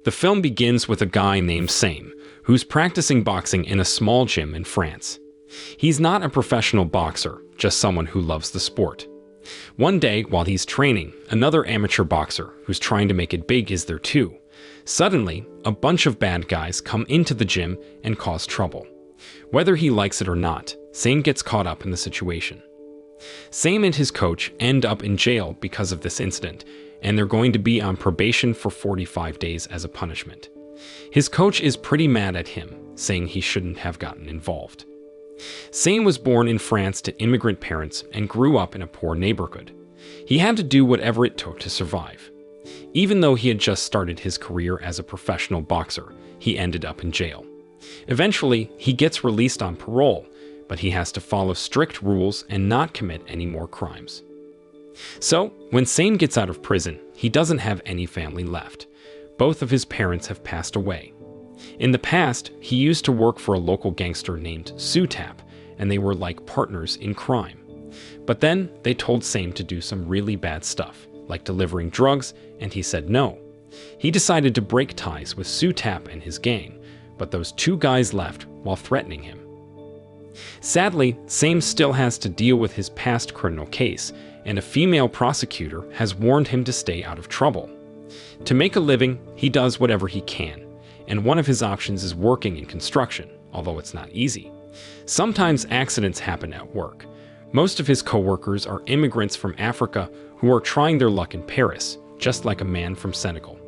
The film begins with a guy named Sam, who's practicing boxing in a small gym in France. He's not a professional boxer, just someone who loves the sport. One day, while he's training, another amateur boxer who's trying to make it big is there too. Suddenly, a bunch of bad guys come into the gym and cause trouble. Whether he likes it or not, Sam gets caught up in the situation. Sam and his coach end up in jail because of this incident, and they're going to be on probation for 45 days as a punishment. His coach is pretty mad at him, saying he shouldn't have gotten involved. Sam was born in France to immigrant parents and grew up in a poor neighborhood. He had to do whatever it took to survive. Even though he had just started his career as a professional boxer, he ended up in jail. Eventually, he gets released on parole, but he has to follow strict rules and not commit any more crimes. So, when Sam gets out of prison, he doesn't have any family left. Both of his parents have passed away. In the past, he used to work for a local gangster named Sutap, and they were like partners in crime. But then, they told Sam to do some really bad stuff, like delivering drugs, and he said no. He decided to break ties with Sutap and his gang, but those two guys left while threatening him. Sadly, Sam still has to deal with his past criminal case, and a female prosecutor has warned him to stay out of trouble. To make a living, he does whatever he can, and one of his options is working in construction, although it's not easy. Sometimes accidents happen at work. Most of his co-workers are immigrants from Africa who are trying their luck in Paris, just like a man from Senegal.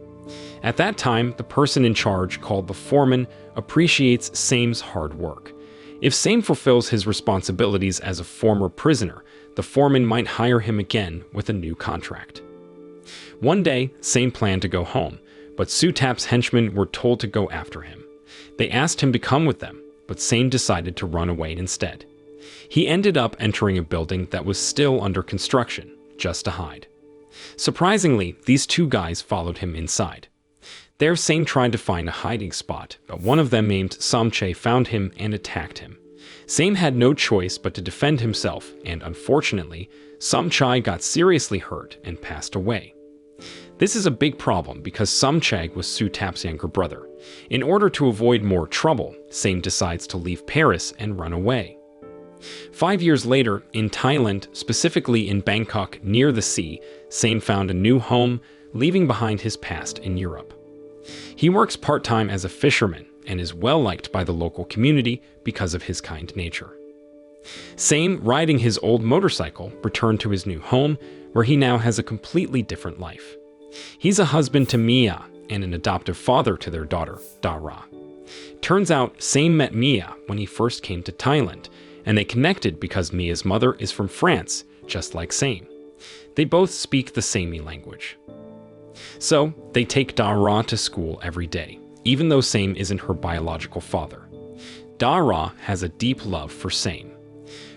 At that time, the person in charge, called the foreman, appreciates Sam's hard work. If Sam fulfills his responsibilities as a former prisoner, the foreman might hire him again with a new contract. One day, Sam planned to go home, but Sutap's henchmen were told to go after him. They asked him to come with them, but Sam decided to run away instead. He ended up entering a building that was still under construction, just to hide. Surprisingly, these two guys followed him inside. There, Sam tried to find a hiding spot, but one of them named Samche found him and attacked him. Sam had no choice but to defend himself, and unfortunately, Samche got seriously hurt and passed away. This is a big problem because Samche was Sutap's younger brother. In order to avoid more trouble, Sam decides to leave Paris and run away. 5 years later, in Thailand, specifically in Bangkok near the sea, Sam found a new home, leaving behind his past in Europe. He works part-time as a fisherman and is well-liked by the local community because of his kind nature. Sam, riding his old motorcycle, returned to his new home, where he now has a completely different life. He's a husband to Mia and an adoptive father to their daughter, Dara. Turns out, Sam met Mia when he first came to Thailand, and they connected because Mia's mother is from France, just like Sam. They both speak the Sami language. So, they take Dara to school every day, even though Sam isn't her biological father. Dara has a deep love for Sam.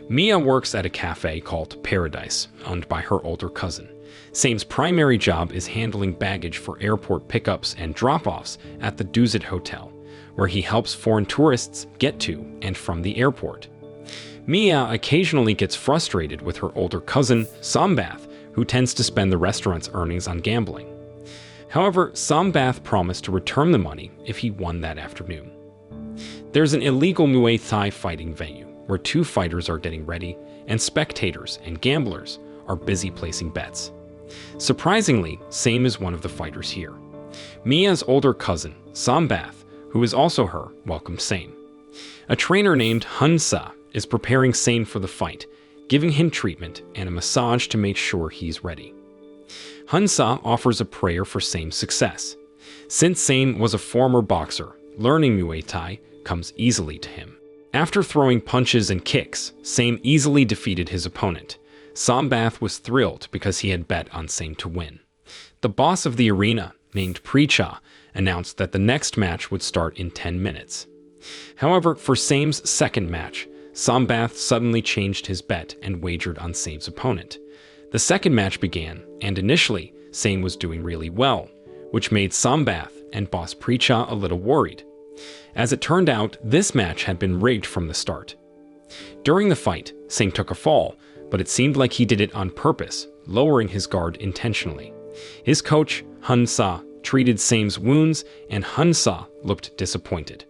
Mia works at a cafe called Paradise, owned by her older cousin. Sam's primary job is handling baggage for airport pickups and drop-offs at the Duzit Hotel, where he helps foreign tourists get to and from the airport. Mia occasionally gets frustrated with her older cousin, Sambath, who tends to spend the restaurant's earnings on gambling. However, Sambath promised to return the money if he won that afternoon. There's an illegal Muay Thai fighting venue where two fighters are getting ready, and spectators and gamblers are busy placing bets. Surprisingly, Sam is one of the fighters here. Mia's older cousin, Sambath, who is also her, welcomes Sam. A trainer named Hunsa is preparing Sam for the fight, giving him treatment and a massage to make sure he's ready. Hunsa offers a prayer for Sam's success. Since Sam was a former boxer, learning Muay Thai comes easily to him. After throwing punches and kicks, Sam easily defeated his opponent. Sambath was thrilled because he had bet on Sam to win. The boss of the arena, named Precha, announced that the next match would start in 10 minutes. However, for Sam's second match, Sambath suddenly changed his bet and wagered on Sam's opponent. The second match began, and initially, Sam was doing really well, which made Sambath and boss Precha a little worried. As it turned out, this match had been rigged from the start. During the fight, Sam took a fall, but it seemed like he did it on purpose, lowering his guard intentionally. His coach, Hunsa, treated Same's wounds, and Hunsa looked disappointed.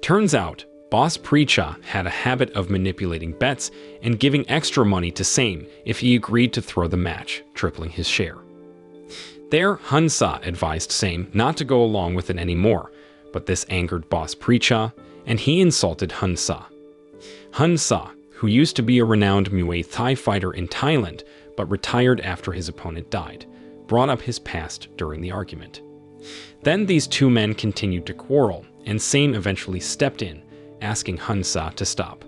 Turns out, Boss Precha had a habit of manipulating bets and giving extra money to Same if he agreed to throw the match, tripling his share. There, Hunsa advised Same not to go along with it anymore, but this angered Boss Precha, and he insulted Hunsa. Hunsa, who used to be a renowned Muay Thai fighter in Thailand but retired after his opponent died, brought up his past during the argument. Then these two men continued to quarrel, and Same eventually stepped in, asking Hunsa to stop.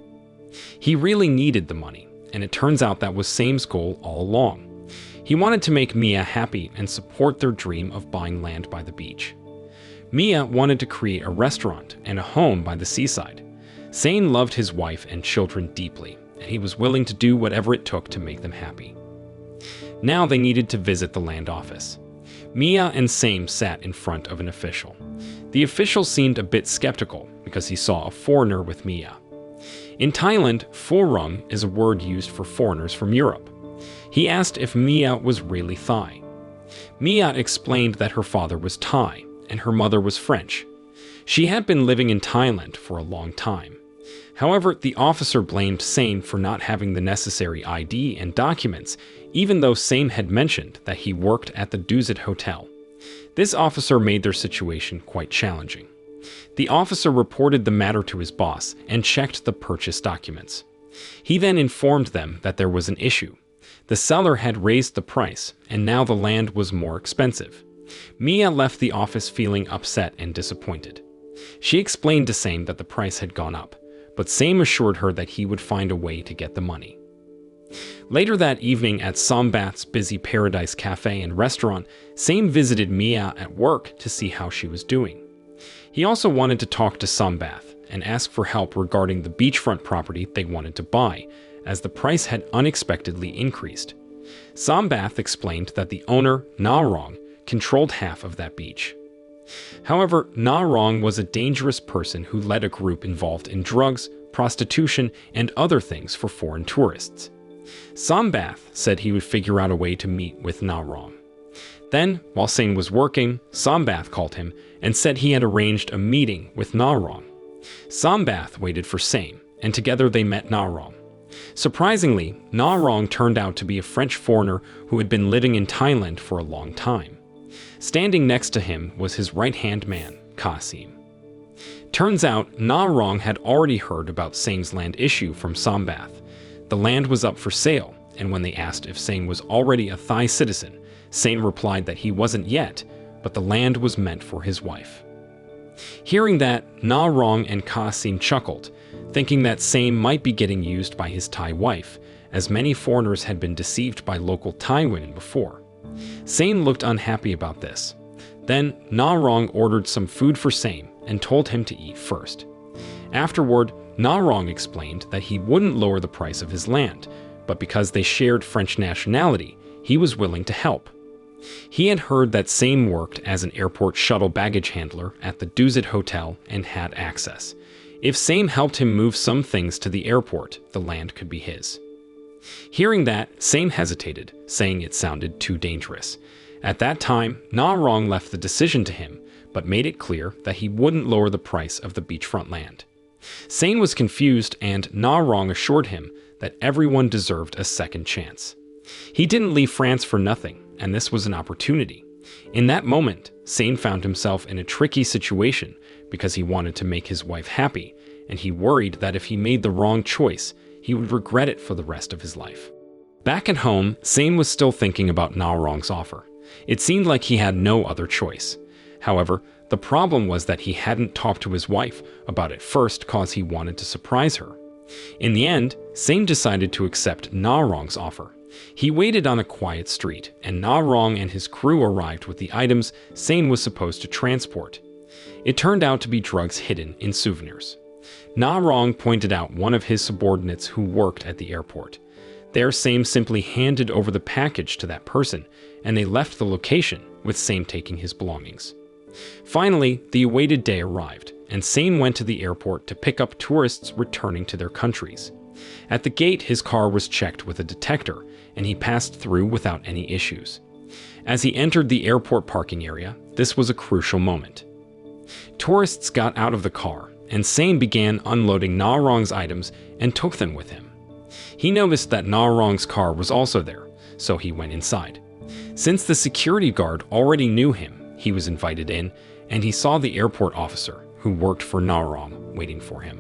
He really needed the money, and it turns out that was Same's goal all along. He wanted to make Mia happy and support their dream of buying land by the beach. Mia wanted to create a restaurant and a home by the seaside. Same loved his wife and children deeply, and he was willing to do whatever it took to make them happy. Now they needed to visit the land office. Mia and Same sat in front of an official. The official seemed a bit skeptical because he saw a foreigner with Mia. In Thailand, forung is a word used for foreigners from Europe. He asked if Mia was really Thai. Mia explained that her father was Thai and her mother was French. She had been living in Thailand for a long time. However, the officer blamed Same for not having the necessary ID and documents, even though Same had mentioned that he worked at the Dusit Hotel. This officer made their situation quite challenging. The officer reported the matter to his boss and checked the purchase documents. He then informed them that there was an issue. The seller had raised the price, and now the land was more expensive. Mia left the office feeling upset and disappointed. She explained to Same that the price had gone up, but Same assured her that he would find a way to get the money. Later that evening at Sombath's busy Paradise Cafe and restaurant, Same visited Mia at work to see how she was doing. He also wanted to talk to Sombath and ask for help regarding the beachfront property they wanted to buy, as the price had unexpectedly increased. Sombath explained that the owner, Narong, controlled half of that beach. However, Narong was a dangerous person who led a group involved in drugs, prostitution, and other things for foreign tourists. Sombath said he would figure out a way to meet with Narong. Then, while Same was working, Sombath called him and said he had arranged a meeting with Narong. Sombath waited for Same, and together they met Narong. Surprisingly, Narong turned out to be a French foreigner who had been living in Thailand for a long time. Standing next to him was his right-hand man, Kasim. Turns out, Narong had already heard about Same's land issue from Sombath. The land was up for sale, and when they asked if Same was already a Thai citizen, Same replied that he wasn't yet, but the land was meant for his wife. Hearing that, Narong and Kasim chuckled, thinking that Same might be getting used by his Thai wife, as many foreigners had been deceived by local Thai women before. Same looked unhappy about this. Then, Narong ordered some food for Same and told him to eat first. Afterward, Narong explained that he wouldn't lower the price of his land, but because they shared French nationality, he was willing to help. He had heard that Same worked as an airport shuttle baggage handler at the Dusit Hotel and had access. If Same helped him move some things to the airport, the land could be his. Hearing that, Same hesitated, saying it sounded too dangerous. At that time, Narong left the decision to him, but made it clear that he wouldn't lower the price of the beachfront land. Same was confused, and Narong assured him that everyone deserved a second chance. He didn't leave France for nothing, and this was an opportunity. In that moment, Same found himself in a tricky situation because he wanted to make his wife happy, and he worried that if he made the wrong choice, he would regret it for the rest of his life. Back at home, Same was still thinking about Narong's offer. It seemed like he had no other choice. However, the problem was that he hadn't talked to his wife about it first cause he wanted to surprise her. In the end, Same decided to accept Narong's offer. He waited on a quiet street, and Narong and his crew arrived with the items Same was supposed to transport. It turned out to be drugs hidden in souvenirs. Narong pointed out one of his subordinates who worked at the airport. There, Same simply handed over the package to that person, and they left the location, with Same taking his belongings. Finally, the awaited day arrived, and Same went to the airport to pick up tourists returning to their countries. At the gate, his car was checked with a detector, and he passed through without any issues. As he entered the airport parking area, this was a crucial moment. Tourists got out of the car, and Same began unloading Na Rong's items and took them with him. He noticed that Na Rong's car was also there, so he went inside. Since the security guard already knew him, he was invited in, and he saw the airport officer, who worked for Na Rong, waiting for him.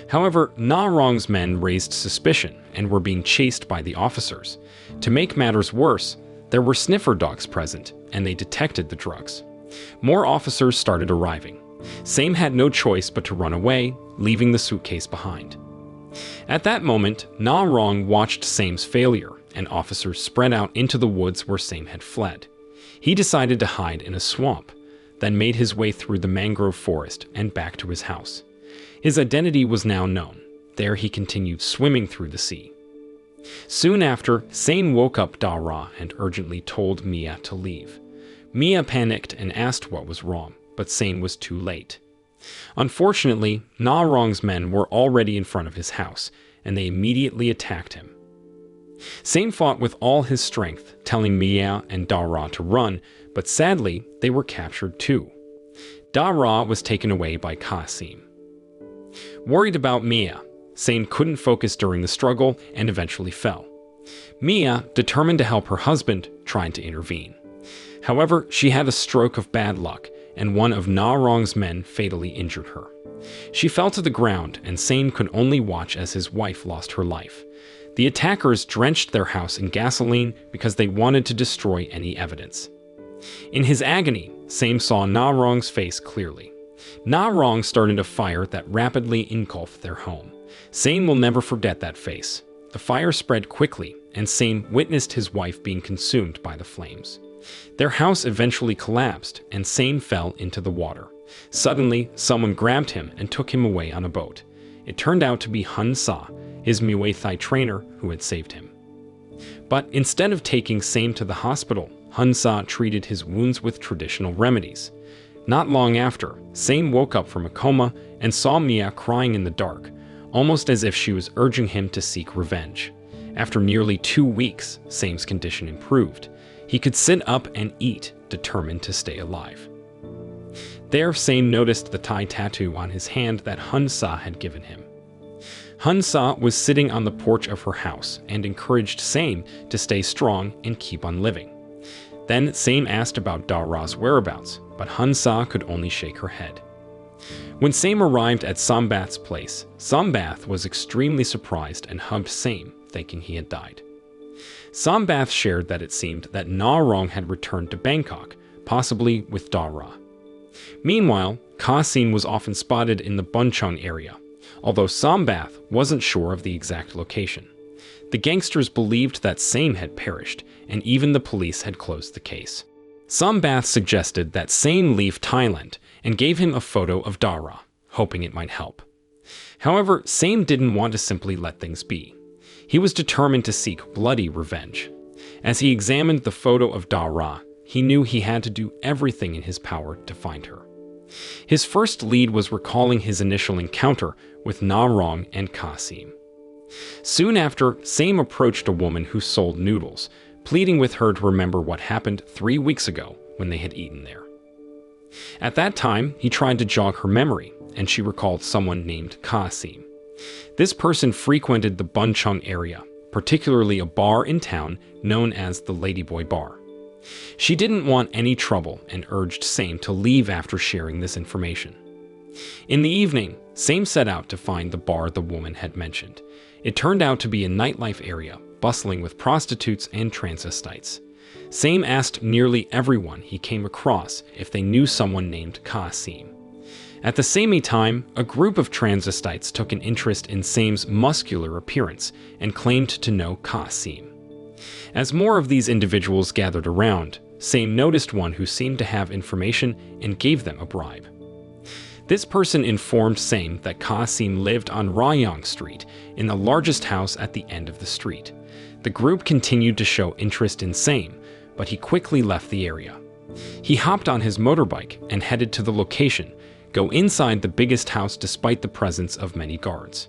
However, Na Rong's men raised suspicion and were being chased by the officers. To make matters worse, there were sniffer dogs present, and they detected the drugs. More officers started arriving. Same had no choice but to run away, leaving the suitcase behind. At that moment, Na Rong watched Same's failure, and officers spread out into the woods where Same had fled. He decided to hide in a swamp, then made his way through the mangrove forest and back to his house. His identity was now known. There he continued swimming through the sea. Soon after, Same woke up Da Ra and urgently told Mia to leave. Mia panicked and asked what was wrong, but Same was too late. Unfortunately, Na Rong's men were already in front of his house, and they immediately attacked him. Same fought with all his strength, telling Mia and Da Ra to run, but sadly, they were captured too. Da Ra was taken away by Qasim. Worried about Mia, Same couldn't focus during the struggle and eventually fell. Mia, determined to help her husband, tried to intervene. However, she had a stroke of bad luck, and one of Na Rong's men fatally injured her. She fell to the ground, and Same could only watch as his wife lost her life. The attackers drenched their house in gasoline because they wanted to destroy any evidence. In his agony, Same saw Na Rong's face clearly. Na Rong started a fire that rapidly engulfed their home. Same will never forget that face. The fire spread quickly, and Same witnessed his wife being consumed by the flames. Their house eventually collapsed, and Same fell into the water. Suddenly, someone grabbed him and took him away on a boat. It turned out to be Hun Sa, his Muay Thai trainer, who had saved him. But instead of taking Same to the hospital, Hun Sa treated his wounds with traditional remedies. Not long after, Same woke up from a coma and saw Mia crying in the dark, almost as if she was urging him to seek revenge. After nearly 2 weeks, Same's condition improved. He could sit up and eat, determined to stay alive. There, Same noticed the Thai tattoo on his hand that Hun Sa had given him. Hun Sa was sitting on the porch of her house and encouraged Same to stay strong and keep on living. Then Same asked about Da Ra's whereabouts, but Hun Sa could only shake her head. When Same arrived at Sambath's place, Sambath was extremely surprised and hugged Same, thinking he had died. Sambath shared that it seemed that Na Rong had returned to Bangkok, possibly with Da Ra. Meanwhile, Qasim was often spotted in the Bunchung area, although Sambath wasn't sure of the exact location. The gangsters believed that Same had perished, and even the police had closed the case. Sambath suggested that Same leave Thailand and gave him a photo of Da Ra, hoping it might help. However, Same didn't want to simply let things be. He was determined to seek bloody revenge. As he examined the photo of Da Ra, he knew he had to do everything in his power to find her. His first lead was recalling his initial encounter with Na Rong and Qasim. Soon after, Same approached a woman who sold noodles, pleading with her to remember what happened 3 weeks ago when they had eaten there. At that time, he tried to jog her memory, and she recalled someone named Qasim. This person frequented the Bunchung area, particularly a bar in town known as the Ladyboy Bar. She didn't want any trouble and urged Same to leave after sharing this information. In the evening, Same set out to find the bar the woman had mentioned. It turned out to be a nightlife area, bustling with prostitutes and transvestites. Same asked nearly everyone he came across if they knew someone named Qasim. At the same time, a group of transvestites took an interest in Same's muscular appearance and claimed to know Qasim. As more of these individuals gathered around, Same noticed one who seemed to have information and gave them a bribe. This person informed Same that Qasim lived on Rayong Street, in the largest house at the end of the street. The group continued to show interest in Same, but he quickly left the area. He hopped on his motorbike and headed to the location, go inside the biggest house despite the presence of many guards.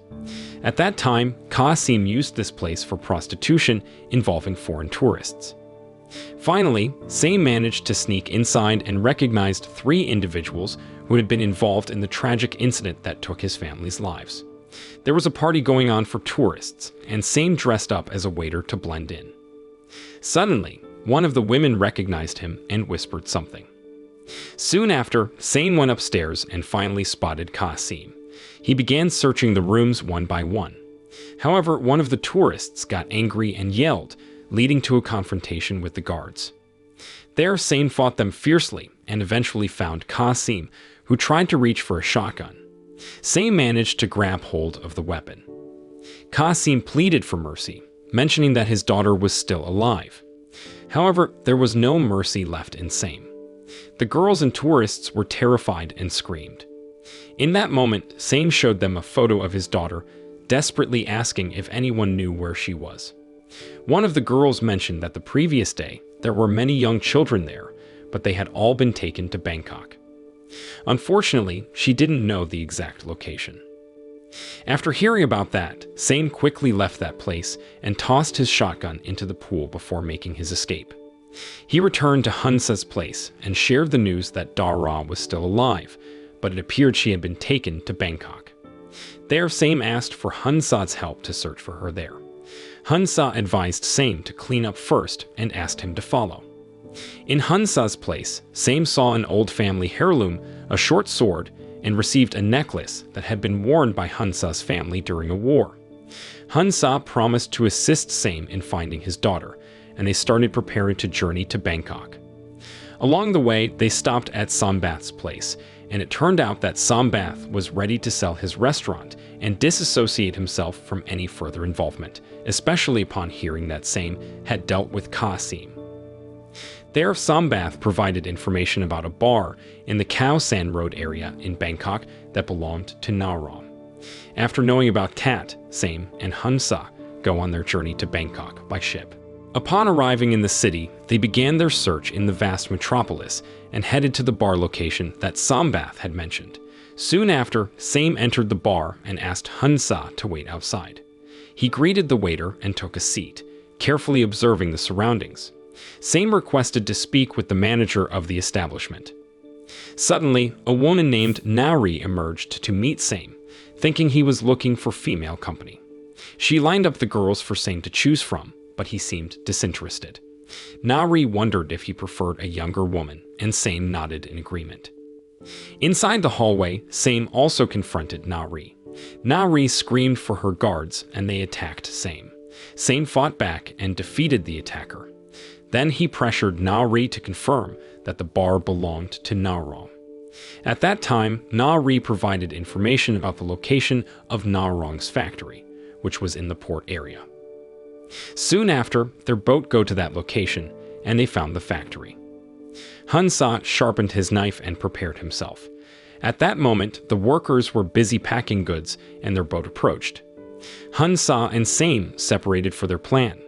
At that time, Qasim used this place for prostitution involving foreign tourists. Finally, Same managed to sneak inside and recognized 3 individuals who had been involved in the tragic incident that took his family's lives. There was a party going on for tourists, and Same dressed up as a waiter to blend in. Suddenly, one of the women recognized him and whispered something. Soon after, Same went upstairs and finally spotted Qasim. He began searching the rooms one by one. However, one of the tourists got angry and yelled, leading to a confrontation with the guards. There, Same fought them fiercely and eventually found Qasim, who tried to reach for a shotgun. Same managed to grab hold of the weapon. Qasim pleaded for mercy, mentioning that his daughter was still alive. However, there was no mercy left in Same. The girls and tourists were terrified and screamed. In that moment, Same showed them a photo of his daughter, desperately asking if anyone knew where she was. One of the girls mentioned that the previous day, there were many young children there, but they had all been taken to Bangkok. Unfortunately, she didn't know the exact location. After hearing about that, Same quickly left that place and tossed his shotgun into the pool before making his escape. He returned to Hunsa's place and shared the news that Dara was still alive, but it appeared she had been taken to Bangkok. There, Same asked for Hunsa's help to search for her there. Hunsa advised Same to clean up first and asked him to follow. In Hunsa's place, Same saw an old family heirloom, a short sword, and received a necklace that had been worn by Hunsa's family during a war. Hunsa promised to assist Same in finding his daughter, and they started preparing to journey to Bangkok. Along the way, they stopped at Sambath's place, and it turned out that Sambath was ready to sell his restaurant and disassociate himself from any further involvement, especially upon hearing that Same had dealt with Qasim. There, Sambath provided information about a bar in the Khao San Road area in Bangkok that belonged to Naram. After knowing about Kat, Same and Hunsa go on their journey to Bangkok by ship. Upon arriving in the city, they began their search in the vast metropolis and headed to the bar location that Sambath had mentioned. Soon after, Same entered the bar and asked Hunsa to wait outside. He greeted the waiter and took a seat, carefully observing the surroundings. Same requested to speak with the manager of the establishment. Suddenly, a woman named Nari emerged to meet Same, thinking he was looking for female company. She lined up the girls for Same to choose from, but he seemed disinterested. Nari wondered if he preferred a younger woman, and Same nodded in agreement. Inside the hallway, Same also confronted Nari. Nari screamed for her guards, and they attacked Same. Same fought back and defeated the attacker. Then he pressured Nari to confirm that the bar belonged to Narong. At that time, Nari provided information about the location of Narong's factory, which was in the port area. Soon after, their boat go to that location, and they found the factory. Hunsa sharpened his knife and prepared himself. At that moment, the workers were busy packing goods, and their boat approached. Hunsa and Same separated for their plan.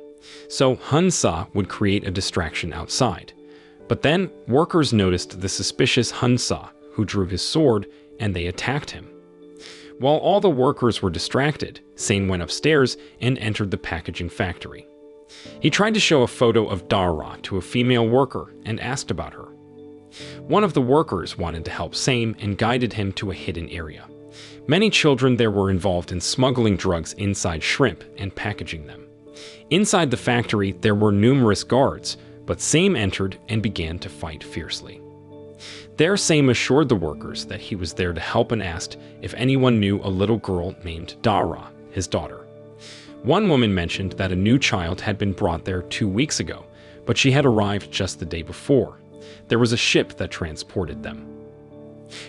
So Hunsa would create a distraction outside. But then, workers noticed the suspicious Hunsa, who drew his sword, and they attacked him. While all the workers were distracted, Same went upstairs and entered the packaging factory. He tried to show a photo of Dara to a female worker and asked about her. One of the workers wanted to help Same and guided him to a hidden area. Many children there were involved in smuggling drugs inside shrimp and packaging them. Inside the factory, there were numerous guards, but Same entered and began to fight fiercely. There, Same assured the workers that he was there to help and asked if anyone knew a little girl named Dara, his daughter. One woman mentioned that a new child had been brought there 2 weeks ago, but she had arrived just the day before. There was a ship that transported them.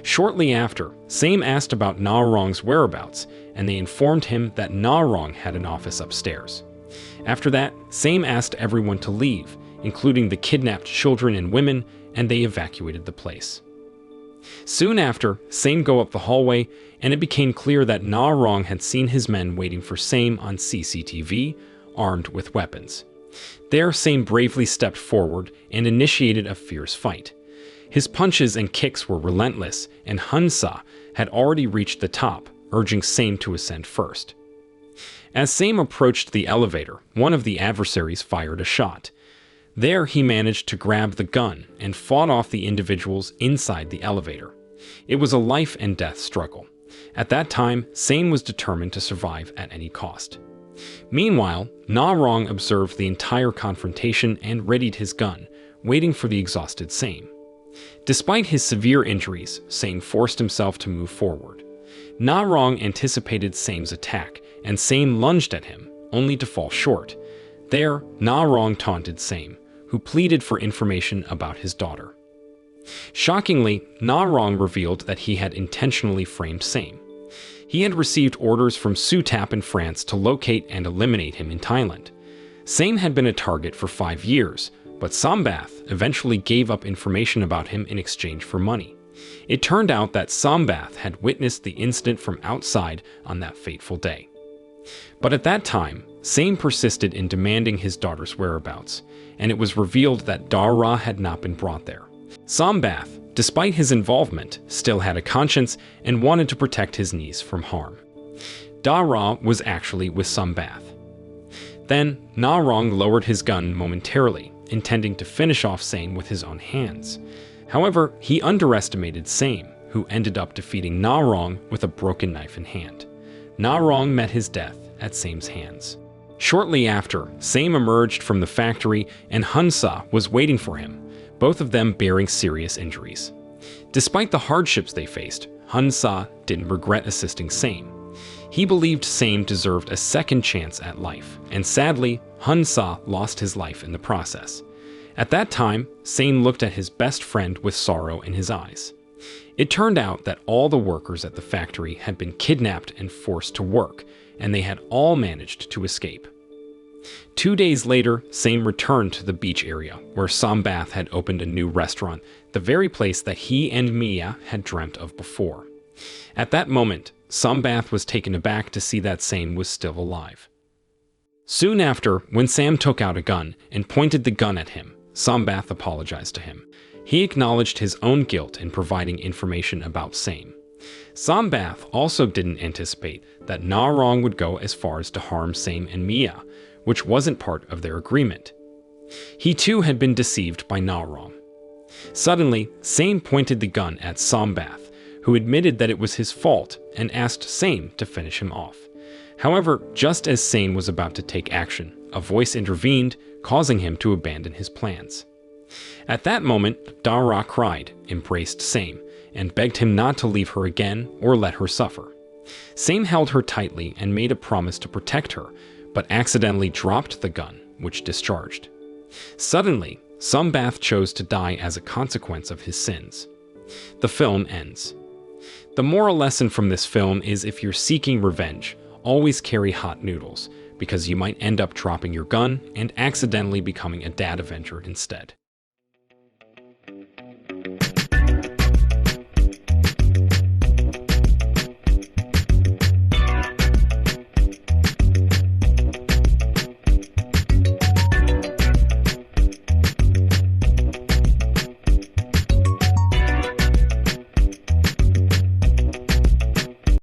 Shortly after, Same asked about Narong's whereabouts, and they informed him that Narong had an office upstairs. After that, Same asked everyone to leave, including the kidnapped children and women, and they evacuated the place. Soon after, Same go up the hallway, and it became clear that Narong had seen his men waiting for Same on CCTV, armed with weapons. There, Same bravely stepped forward and initiated a fierce fight. His punches and kicks were relentless, and Hunsa had already reached the top, urging Same to ascend first. As Same approached the elevator, one of the adversaries fired a shot. There, he managed to grab the gun and fought off the individuals inside the elevator. It was a life and death struggle. At that time, Sane was determined to survive at any cost. Meanwhile, Na Rong observed the entire confrontation and readied his gun, waiting for the exhausted Sane. Despite his severe injuries, Sane forced himself to move forward. Na Rong anticipated Sane's attack, and Sane lunged at him, only to fall short. There, Na Rong taunted Sane, who pleaded for information about his daughter. Shockingly, Na Rong revealed that he had intentionally framed Sane. He had received orders from Sutap in France to locate and eliminate him in Thailand. Sane had been a target for 5 years, but Sambath eventually gave up information about him in exchange for money. It turned out that Sambath had witnessed the incident from outside on that fateful day. But at that time, Sane persisted in demanding his daughter's whereabouts, and it was revealed that Dara had not been brought there. Sambath, despite his involvement, still had a conscience and wanted to protect his niece from harm. Dara was actually with Sambath. Then, Na Rong lowered his gun momentarily, intending to finish off Sane with his own hands. However, he underestimated Sane, who ended up defeating Na Rong with a broken knife in hand. Na Rong met his death at Sane's hands. Shortly after, Sane emerged from the factory and Hun Sa was waiting for him, both of them bearing serious injuries. Despite the hardships they faced, Hun Sa didn't regret assisting Sane. He believed Sane deserved a second chance at life, and sadly, Hun Sa lost his life in the process. At that time, Sane looked at his best friend with sorrow in his eyes. It turned out that all the workers at the factory had been kidnapped and forced to work, and they had all managed to escape. 2 days later, Sane returned to the beach area, where Sambath had opened a new restaurant, the very place that he and Mia had dreamt of before. At that moment, Sambath was taken aback to see that Sane was still alive. Soon after, when Sam took out a gun and pointed the gun at him, Sambath apologized to him. He acknowledged his own guilt in providing information about Sane. Sambath also didn't anticipate that Na Rong would go as far as to harm Sane and Mia, which wasn't part of their agreement. He too had been deceived by Na Rong. Suddenly, Sane pointed the gun at Sambath, who admitted that it was his fault and asked Sane to finish him off. However, just as Sane was about to take action, a voice intervened, causing him to abandon his plans. At that moment, Dara cried, embraced Sane, and begged him not to leave her again or let her suffer. Sane held her tightly and made a promise to protect her, but accidentally dropped the gun, which discharged. Suddenly, Sambath chose to die as a consequence of his sins. The film ends. The moral lesson from this film is if you're seeking revenge, always carry hot noodles, because you might end up dropping your gun and accidentally becoming a dad avenger instead.